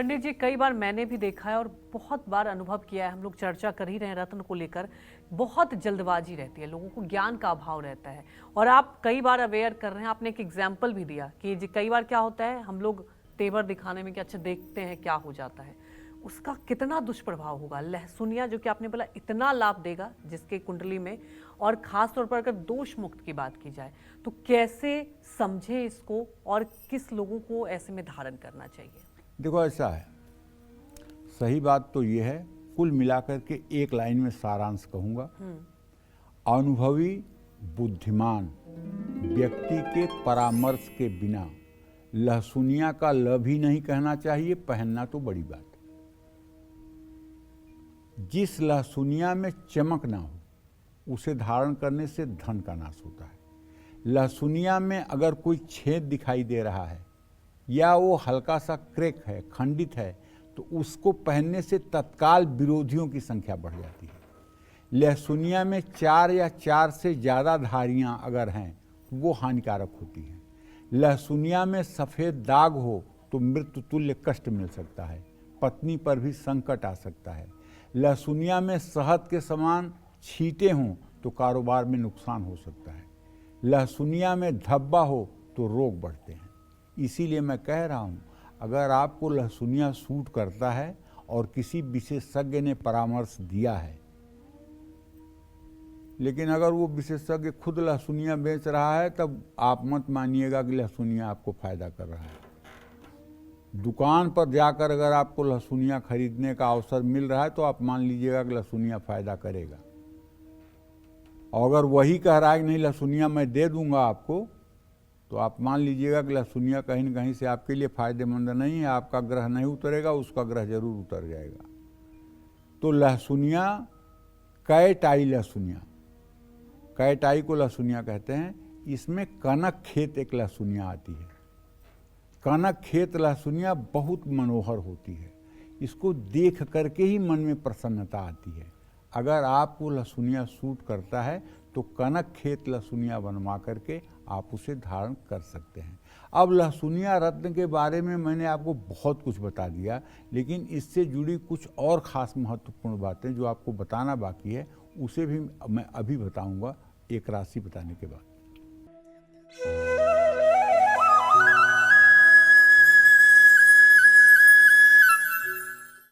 पंडित जी, कई बार मैंने भी देखा है और बहुत बार अनुभव किया है, हम लोग चर्चा कर ही रहे हैं रत्न को लेकर, बहुत जल्दबाजी रहती है, लोगों को ज्ञान का अभाव रहता है। और आप कई बार अवेयर कर रहे हैं, आपने एक एग्जाम्पल भी दिया कि कई बार क्या होता है, हम लोग तेवर दिखाने में कि अच्छा देखते हैं क्या हो जाता है, उसका कितना दुष्प्रभाव होगा। लहसुनिया जो कि आपने बोला इतना लाभ देगा जिसके कुंडली में, और खास तौर पर अगर दोष मुक्त की बात की जाए तो कैसे समझे इसको और किस लोगों को ऐसे में धारण करना चाहिए? देखो, ऐसा है, सही बात तो ये है, कुल मिलाकर के एक लाइन में सारांश कहूंगा। अनुभवी बुद्धिमान व्यक्ति के परामर्श के बिना लहसुनिया का ल भी नहीं कहना चाहिए, पहनना तो बड़ी बात है। जिस लहसुनिया में चमक ना हो उसे धारण करने से धन का नाश होता है। लहसुनिया में अगर कोई छेद दिखाई दे रहा है या वो हल्का सा क्रैक है, खंडित है, तो उसको पहनने से तत्काल विरोधियों की संख्या बढ़ जाती है। लहसुनिया में 4 या 4 से ज़्यादा धारियां अगर हैं तो वो हानिकारक होती हैं। लहसुनिया में सफ़ेद दाग हो तो मृत्यु तुल्य कष्ट मिल सकता है, पत्नी पर भी संकट आ सकता है। लहसुनिया में शहद के समान छींटे हों तो कारोबार में नुकसान हो सकता है। लहसुनिया में धब्बा हो तो रोग बढ़ते हैं। इसीलिए मैं कह रहा हूँ, अगर आपको लहसुनिया सूट करता है और किसी विशेषज्ञ ने परामर्श दिया है, लेकिन अगर वो विशेषज्ञ खुद लहसुनिया बेच रहा है तब आप मत मानिएगा कि लहसुनिया आपको फायदा कर रहा है। दुकान पर जाकर अगर आपको लहसुनिया खरीदने का अवसर मिल रहा है तो आप मान लीजिएगा कि लहसुनिया फायदा करेगा। और अगर वही कह रहा है कि नहीं लहसुनिया मैं दे दूंगा आपको, तो आप मान लीजिएगा कि लहसुनिया कहीं न कहीं से आपके लिए फायदेमंद नहीं है। आपका ग्रह नहीं उतरेगा, उसका ग्रह जरूर उतर जाएगा। तो लहसुनिया, कैटाई लहसुनिया, कैटाई को लहसुनिया कहते हैं। इसमें कनक खेत एक लहसुनिया आती है। कनक खेत लहसुनिया बहुत मनोहर होती है, इसको देख करके ही मन में प्रसन्नता आती है। अगर आपको लहसुनिया सूट करता है तो कनक खेत लहसुनिया बनवा करके आप उसे धारण कर सकते हैं। अब लहसुनिया रत्न के बारे में मैंने आपको बहुत कुछ बता दिया, लेकिन इससे जुड़ी कुछ और ख़ास महत्वपूर्ण बातें जो आपको बताना बाकी है उसे भी मैं अभी बताऊंगा, एक राशि बताने के बाद।